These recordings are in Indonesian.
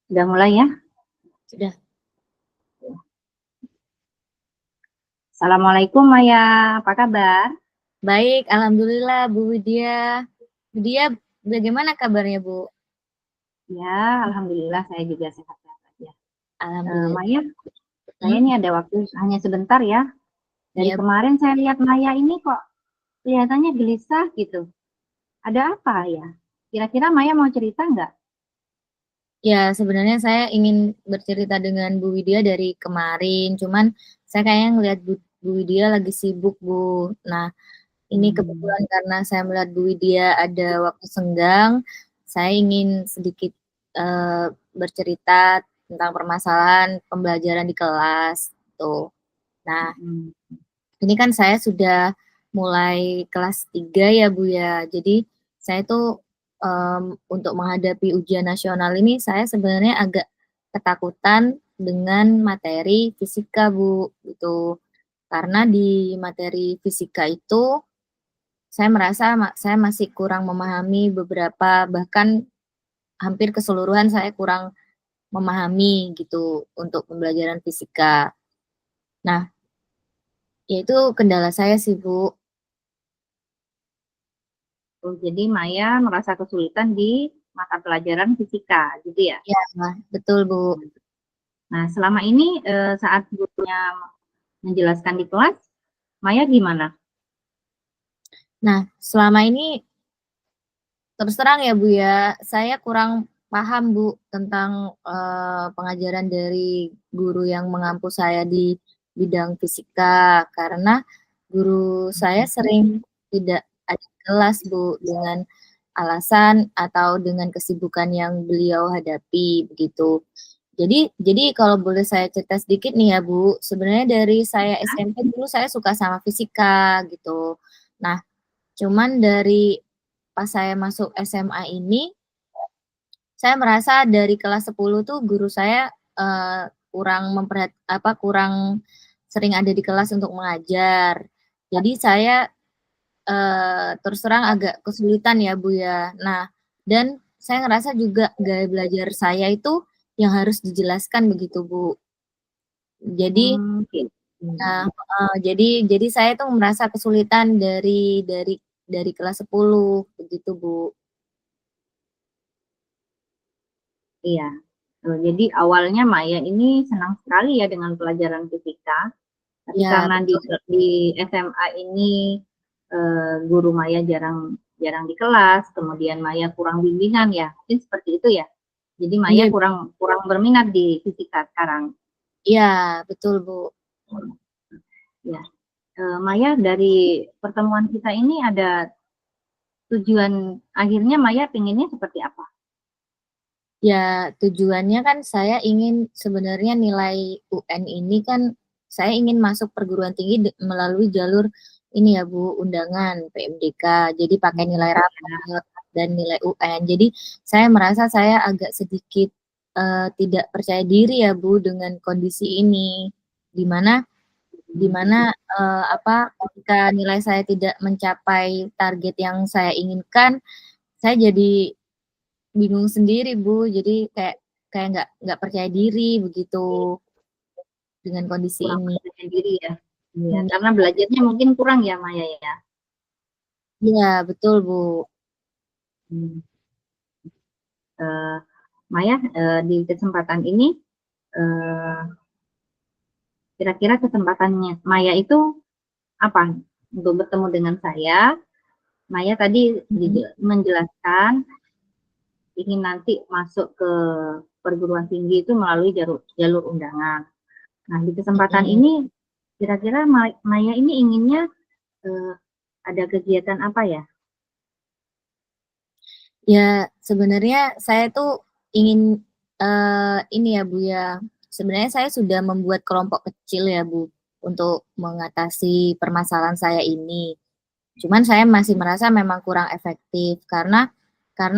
Sudah mulai ya? Sudah. Assalamualaikum Maya, apa kabar? Baik, alhamdulillah Bu Widya. Bu Widya, bagaimana kabarnya Bu? Ya, alhamdulillah saya juga sehat-sehat aja. Alhamdulillah. Maya, saya ini ada waktu hanya sebentar ya. Dari Ya, kemarin saya lihat Maya ini kok kelihatannya gelisah gitu. Ada apa ya? Kira-kira Maya mau cerita nggak? ya sebenarnya saya ingin bercerita dengan Bu Widya dari kemarin, cuman saya kayaknya ngelihat Bu Widya lagi sibuk Bu. Nah, ini kebetulan karena saya melihat Bu Widya ada waktu senggang, saya ingin sedikit bercerita tentang permasalahan pembelajaran di kelas tuh. Nah, ini kan saya sudah mulai kelas 3 ya Bu ya. Jadi saya tuh untuk menghadapi ujian nasional ini saya sebenarnya agak ketakutan dengan materi fisika Bu gitu. Karena di materi fisika itu saya merasa saya masih kurang memahami beberapa, bahkan hampir keseluruhan saya kurang memahami gitu untuk pembelajaran fisika. Nah, yaitu kendala saya sih Bu. Oh, jadi Maya merasa kesulitan di mata pelajaran fisika, gitu ya? Ya, betul Bu. Nah, selama ini saat gurunya menjelaskan di kelas, Maya gimana? Nah, selama ini terus terang ya Bu ya, saya kurang paham Bu tentang pengajaran dari guru yang mengampu saya di bidang fisika, karena guru saya sering tidak ada kelas Bu, dengan alasan atau dengan kesibukan yang beliau hadapi begitu. Jadi kalau boleh saya cerita sedikit nih ya Bu, sebenarnya dari saya SMP dulu saya suka sama fisika gitu. Nah, cuman dari pas saya masuk SMA ini, saya merasa dari kelas 10 tuh guru saya kurang kurang sering ada di kelas untuk mengajar. Jadi saya terus terang agak kesulitan ya Bu ya. Nah, dan saya ngerasa juga gaya belajar saya itu yang harus dijelaskan begitu Bu. Jadi Gitu. nah, jadi saya tuh merasa kesulitan dari kelas 10 begitu Bu. Iya. Jadi awalnya Maya ini senang sekali ya dengan pelajaran fisika, tapi Ya, karena betul. di SMA ini guru Maya jarang jarang di kelas, kemudian Maya kurang bimbingan ya, mungkin seperti itu ya. Jadi Maya Iya, kurang kurang berminat di fisika sekarang. iya, betul Bu. Ya, Maya dari pertemuan kita ini ada tujuan akhirnya Maya pinginnya seperti apa? Ya, tujuannya kan saya ingin sebenarnya nilai UN ini kan saya ingin masuk perguruan tinggi melalui jalur ini ya Bu, undangan PMDK. Jadi pakai nilai rapor dan nilai UN. Jadi saya merasa saya agak sedikit tidak percaya diri ya Bu dengan kondisi ini. Di mana ketika nilai saya tidak mencapai target yang saya inginkan, saya jadi bingung sendiri Bu, jadi kayak kayak nggak percaya diri begitu dengan kondisi Kurang ini. percaya diri ya? Iya, Iya, karena belajarnya mungkin kurang ya Maya ya. iya betul Bu. Hmm. Uh, Maya, di kesempatan ini uh, kira-kira kesempatannya Maya itu apa? Untuk bertemu dengan saya, Maya tadi menjelaskan ingin nanti masuk ke perguruan tinggi itu melalui jalur, jalur undangan. Nah, di kesempatan Mm-mm. ini kira-kira Maya ini inginnya uh, ada kegiatan apa ya? Ya sebenarnya saya tuh ingin ini ya Bu ya. Sebenarnya saya sudah membuat kelompok kecil ya Bu untuk mengatasi permasalahan saya ini. Cuman saya masih merasa memang kurang efektif karena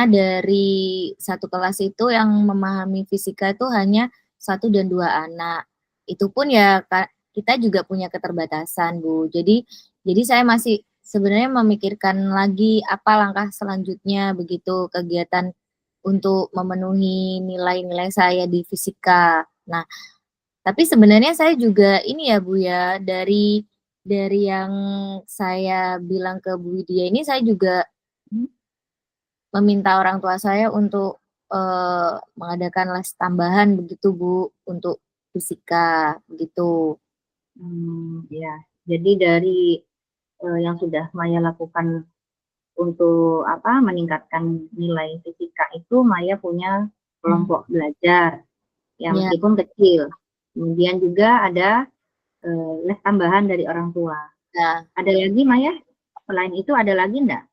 dari satu kelas itu yang memahami fisika itu hanya satu dan dua anak. Itu pun ya kita juga punya keterbatasan, Bu. Jadi saya masih sebenarnya memikirkan lagi apa langkah selanjutnya begitu kegiatan untuk memenuhi nilai-nilai saya di fisika. Nah, tapi sebenarnya saya juga ini ya Bu ya, dari yang saya bilang ke Bu Widya ini saya juga meminta orang tua saya untuk mengadakan les tambahan begitu Bu, untuk fisika begitu. Ya. Jadi dari yang sudah Maya lakukan untuk meningkatkan nilai fisika itu, Maya punya kelompok belajar ya Ya, meskipun kecil. Kemudian juga ada les tambahan dari orang tua. ya. Ada lagi Maya? Selain itu ada lagi enggak?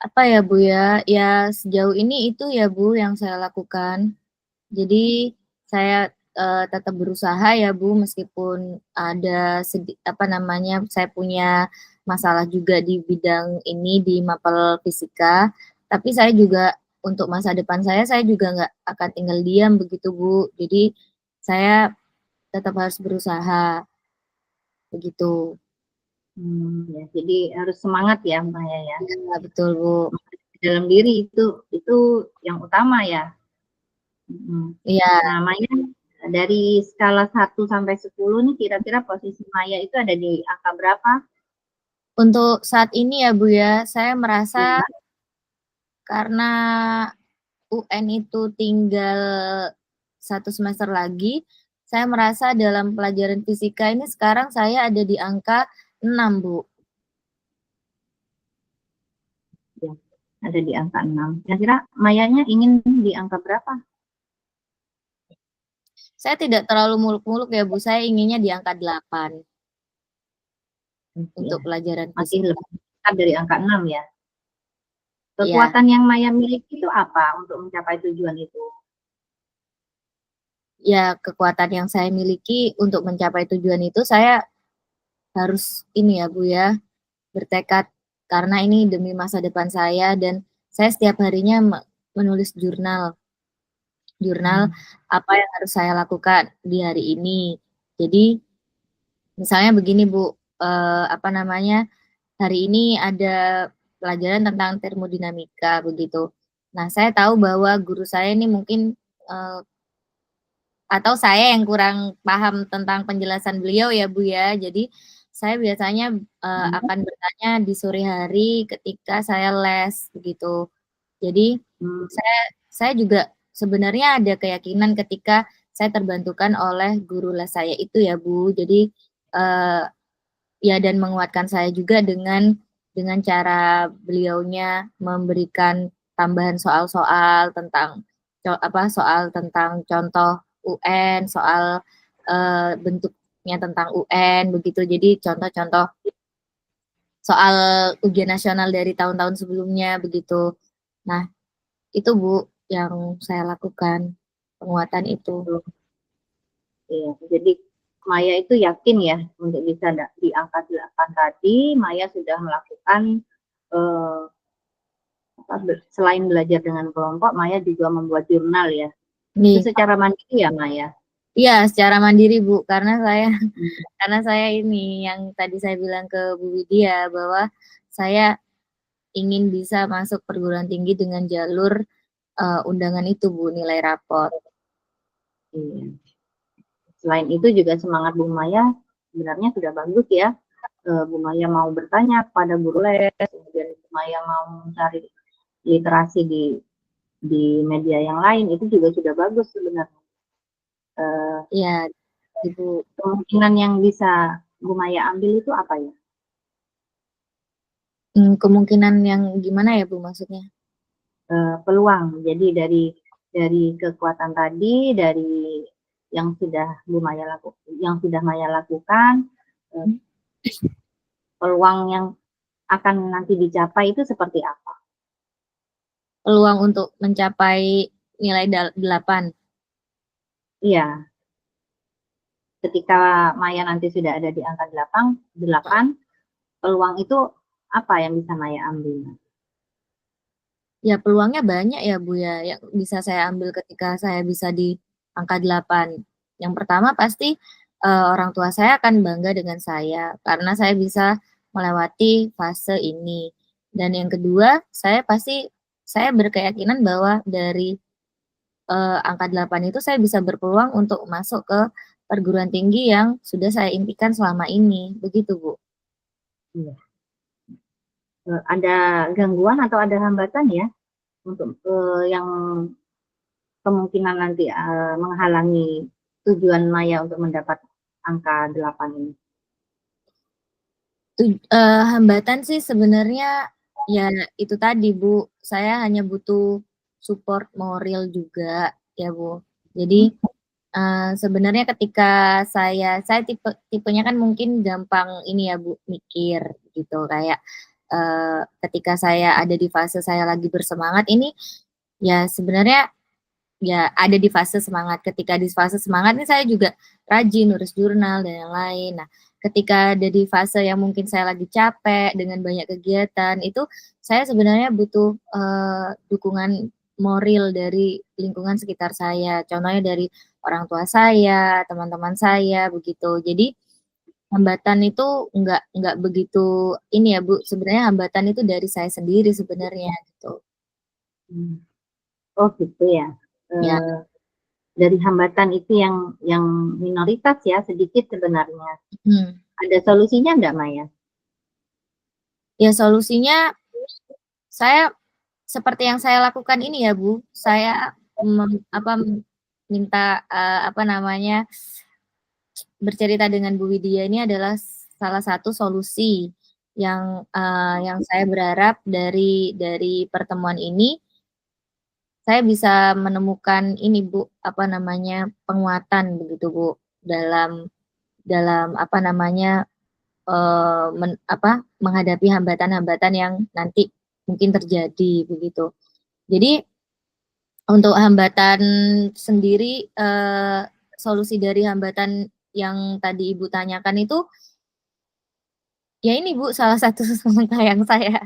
Apa ya Bu ya, ya sejauh ini itu ya Bu yang saya lakukan. Jadi saya tetap berusaha ya Bu, meskipun ada saya punya masalah juga di bidang ini di mapel fisika, tapi saya juga untuk masa depan saya juga nggak akan tinggal diam begitu Bu. Jadi saya tetap harus berusaha begitu. Ya, jadi harus semangat ya Maya ya. Ya, betul Bu. Dalam diri itu yang utama ya. Iya. Nah, Maya dari skala 1 sampai 10 nih kira-kira posisi Maya itu ada di angka berapa? Untuk saat ini ya Bu ya, saya merasa Ya. karena UN itu tinggal 1 semester lagi, saya merasa dalam pelajaran fisika ini sekarang saya ada di angka 6 Bu. Ya, ada di angka 6. Kira-kira Mayanya ingin di angka berapa? Saya tidak terlalu muluk-muluk ya Bu, saya inginnya di angka 8 Ya, untuk pelajaran masih fisika. lebih dekat dari angka 6 ya. Iya, Kekuatan yang Maya miliki itu apa untuk mencapai tujuan itu? ya kekuatan yang saya miliki untuk mencapai tujuan itu saya harus ini ya Bu ya, bertekad karena ini demi masa depan saya dan saya setiap harinya menulis jurnal apa yang harus saya lakukan di hari ini. Jadi misalnya begini Bu, hari ini ada pelajaran tentang termodinamika begitu. Nah, saya tahu bahwa guru saya ini mungkin atau saya yang kurang paham tentang penjelasan beliau ya Bu ya. Jadi saya biasanya akan bertanya di sore hari ketika saya les begitu. Jadi saya juga sebenarnya ada keyakinan ketika saya terbantukan oleh guru les saya itu ya Bu. Jadi ya dan menguatkan saya juga dengan cara beliaunya memberikan tambahan soal-soal tentang soal tentang contoh UN, soal bentuknya tentang UN begitu. Jadi contoh-contoh soal ujian nasional dari tahun-tahun sebelumnya begitu. Nah, itu Bu yang saya lakukan, penguatan itu. Ya, jadi Maya itu yakin ya untuk bisa di angka 8 tadi, Maya sudah melakukan eh, selain belajar dengan kelompok, Maya juga membuat jurnal ya. Itu Nih, secara mandiri ya Maya? iya secara mandiri Bu, karena saya ini yang tadi saya bilang ke Bu Widya bahwa saya ingin bisa masuk perguruan tinggi dengan jalur undangan itu Bu, nilai rapor. Iya. Selain itu juga semangat Bu Maya sebenarnya sudah bagus ya. Bu Maya mau bertanya kepada guru les, kemudian Bu Maya mau mencari literasi di media yang lain, itu juga sudah bagus sebenarnya. Iya, Ibu. Kemungkinan yang bisa Bu Maya ambil itu apa ya? Kemungkinan yang gimana ya Bu maksudnya? Peluang. Jadi dari kekuatan tadi, dari yang sudah Maya lakukan, peluang yang akan nanti dicapai itu seperti apa? Peluang untuk mencapai nilai 8. Iya, ketika Maya nanti sudah ada di angka 8, peluang itu apa yang bisa Maya ambil? Ya peluangnya banyak ya Bu ya, yang bisa saya ambil ketika saya bisa di angka 8. Yang pertama pasti orang tua saya akan bangga dengan saya karena saya bisa melewati fase ini. Dan yang kedua, saya berkeyakinan bahwa dari angka 8 itu saya bisa berpeluang untuk masuk ke perguruan tinggi yang sudah saya impikan selama ini, begitu Bu. Iya. Ada gangguan atau ada hambatan ya untuk yang kemungkinan nanti menghalangi tujuan Maya untuk mendapat angka 8 ini? Hambatan sih sebenarnya ya itu tadi Bu, saya hanya butuh support moral juga ya Bu. Jadi sebenarnya ketika saya tipenya kan mungkin gampang ini ya Bu, mikir gitu kayak ketika saya ada di fase saya lagi bersemangat ini ya sebenarnya ya ada di fase semangat. Ketika di fase semangat ini saya juga rajin nulis jurnal dan yang lain. Nah, ketika ada di fase yang mungkin saya lagi capek dengan banyak kegiatan, itu saya sebenarnya butuh dukungan moral dari lingkungan sekitar saya. Contohnya dari orang tua saya, teman-teman saya, begitu. Jadi hambatan itu nggak begitu ini ya Bu. Sebenarnya hambatan itu dari saya sendiri sebenarnya gitu. Oh gitu ya. Ya. Dari hambatan itu yang minoritas ya, sedikit sebenarnya. Ada solusinya enggak, Maya? Ya solusinya saya seperti yang saya lakukan ini ya Bu, saya minta bercerita dengan Bu Widya ini adalah salah satu solusi yang saya berharap dari pertemuan ini saya bisa menemukan ini Bu, penguatan begitu Bu, dalam menghadapi hambatan-hambatan yang nanti mungkin terjadi begitu. Jadi untuk hambatan sendiri, solusi dari hambatan yang tadi Ibu tanyakan itu, ya ini Bu, salah satu langkah yang saya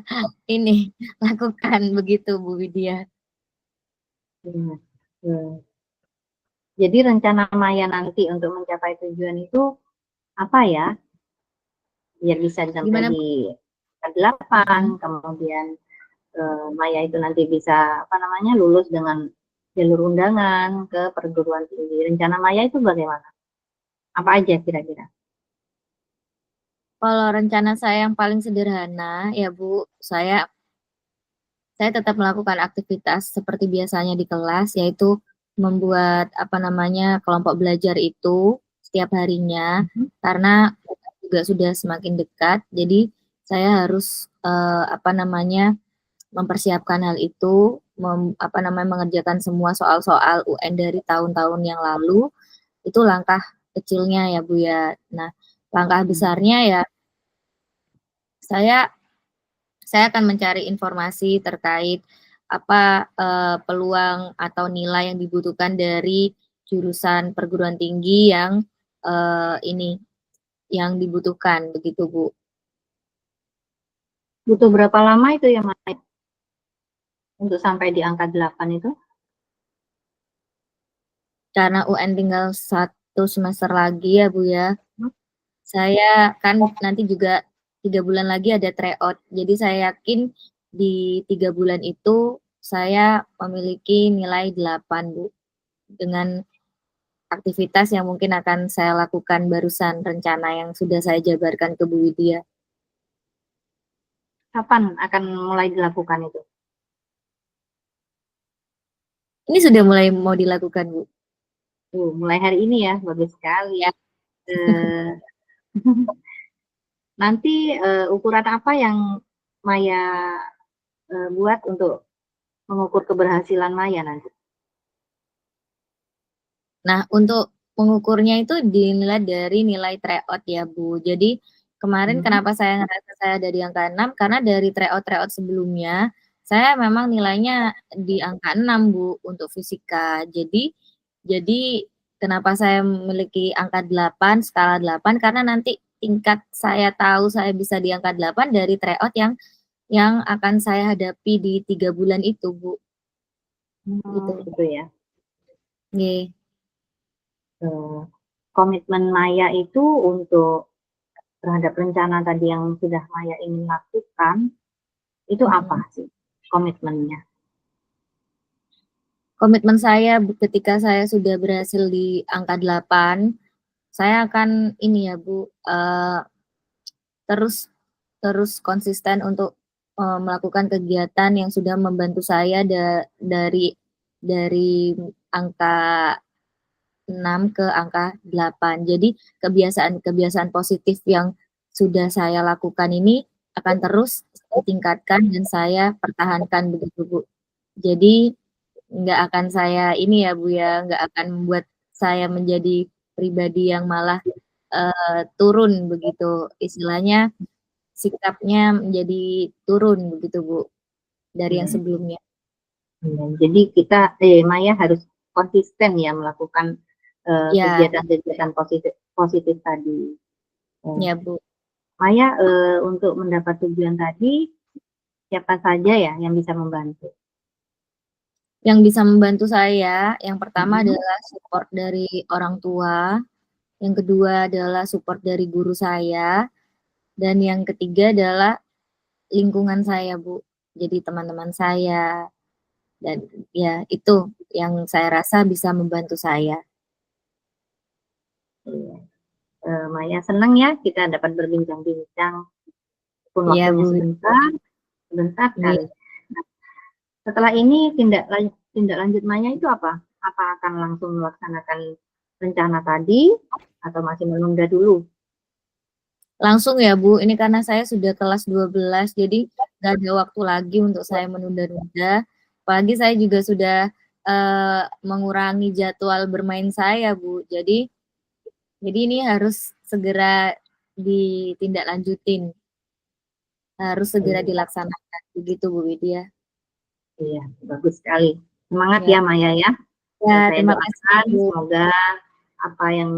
ini lakukan begitu Bu Widya. Jadi rencana Maya nanti untuk mencapai tujuan itu apa ya? Biar bisa sampai di 8, kemudian Maya itu nanti bisa lulus dengan jalur undangan ke perguruan tinggi. Rencana Maya itu bagaimana? Apa aja kira-kira? Kalau rencana saya yang paling sederhana ya Bu, saya tetap melakukan aktivitas seperti biasanya di kelas, yaitu membuat kelompok belajar itu setiap harinya, karena juga sudah semakin dekat, jadi saya harus mempersiapkan hal itu, mengerjakan semua soal-soal UN dari tahun-tahun yang lalu, itu langkah kecilnya ya Bu ya. Nah, langkah besarnya ya saya akan mencari informasi terkait peluang atau nilai yang dibutuhkan dari jurusan perguruan tinggi yang yang dibutuhkan begitu Bu. Butuh berapa lama itu ya Maya untuk sampai di angka 8 itu? Karena UN tinggal 1 semester lagi ya Bu ya. Saya kan nanti juga 3 bulan lagi ada tryout. Jadi saya yakin di 3 bulan itu saya memiliki nilai 8 Bu. Dengan aktivitas yang mungkin akan saya lakukan barusan, rencana yang sudah saya jabarkan ke Bu Widya. Kapan akan mulai dilakukan itu? Ini sudah mulai mau dilakukan Bu. Mulai hari ini ya, bagus sekali. Ya. Nanti ukuran apa yang Maya buat untuk mengukur keberhasilan Maya nanti? Nah, untuk mengukurnya itu dinilai dari nilai tryout ya Bu. Jadi kemarin kenapa saya ngerasa saya ada di angka 6, karena dari tryout sebelumnya, saya memang nilainya di angka 6 Bu, untuk fisika. Jadi kenapa saya memiliki angka 8, skala 8, karena nanti tingkat saya tahu saya bisa di angka 8 dari tryout yang akan saya hadapi di 3 bulan itu Bu. Gitu ya. Nggih. Komitmen Maya itu untuk terhadap rencana tadi yang sudah Maya ingin lakukan, itu apa sih komitmennya? komitmen saya ketika saya sudah berhasil di angka 8, saya akan ini ya Bu, terus terus konsisten untuk, melakukan kegiatan yang sudah membantu saya dari angka 6 ke angka 8. Jadi kebiasaan-kebiasaan positif yang sudah saya lakukan ini akan terus saya tingkatkan dan saya pertahankan begitu, Bu. Jadi nggak akan saya ini ya, Bu, ya, nggak akan membuat saya menjadi pribadi yang malah, turun begitu, istilahnya sikapnya menjadi turun begitu, Bu, dari yang Hmm. sebelumnya. Jadi kita, Maya harus konsisten ya melakukan Ya, kegiatan-kegiatan positif positif tadi. ya, Bu. Maya, untuk mendapat tujuan tadi, siapa saja ya yang bisa membantu? Yang bisa membantu saya, yang pertama Mhm. adalah support dari orang tua, yang kedua adalah support dari guru saya, dan yang ketiga adalah lingkungan saya, Bu. Jadi teman-teman saya, dan ya itu yang saya rasa bisa membantu saya. Iya. Maya senang ya kita dapat berbincang-bincang, pun Iya, waktunya Bu. sebentar, sebentar Iya. sekali. Nah, setelah ini tindak lanjut Maya itu apa? Apa akan langsung melaksanakan rencana tadi atau masih menunda dulu? Langsung ya, Bu, ini karena saya sudah kelas 12, jadi nggak ada waktu lagi untuk saya menunda-nunda. Apalagi saya juga sudah, mengurangi jadwal bermain saya, Bu. Jadi ini harus segera ditindaklanjutin, harus segera Iya, dilaksanakan, begitu Bu Widya. iya, bagus sekali. Semangat Ya, ya Maya ya. ya Saya terima kasih doakan Bu. semoga apa yang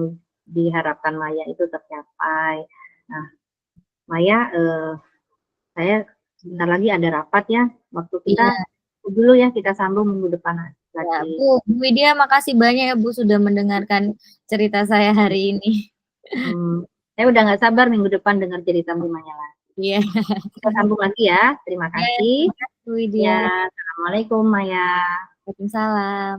diharapkan Maya itu tercapai. Nah, Maya, saya sebentar lagi ada rapat ya. Waktu kita Iya, dulu ya, kita sambung minggu depan ya lagi. Bu Widya makasih banyak ya Bu sudah mendengarkan cerita saya hari ini. Saya udah nggak sabar minggu depan dengar cerita Bu Maya lagi. Iya, Kita sambung lagi ya. Terima ya kasih. terima kasih Bu Widya. Ya, assalamualaikum Maya. Waalaikumsalam.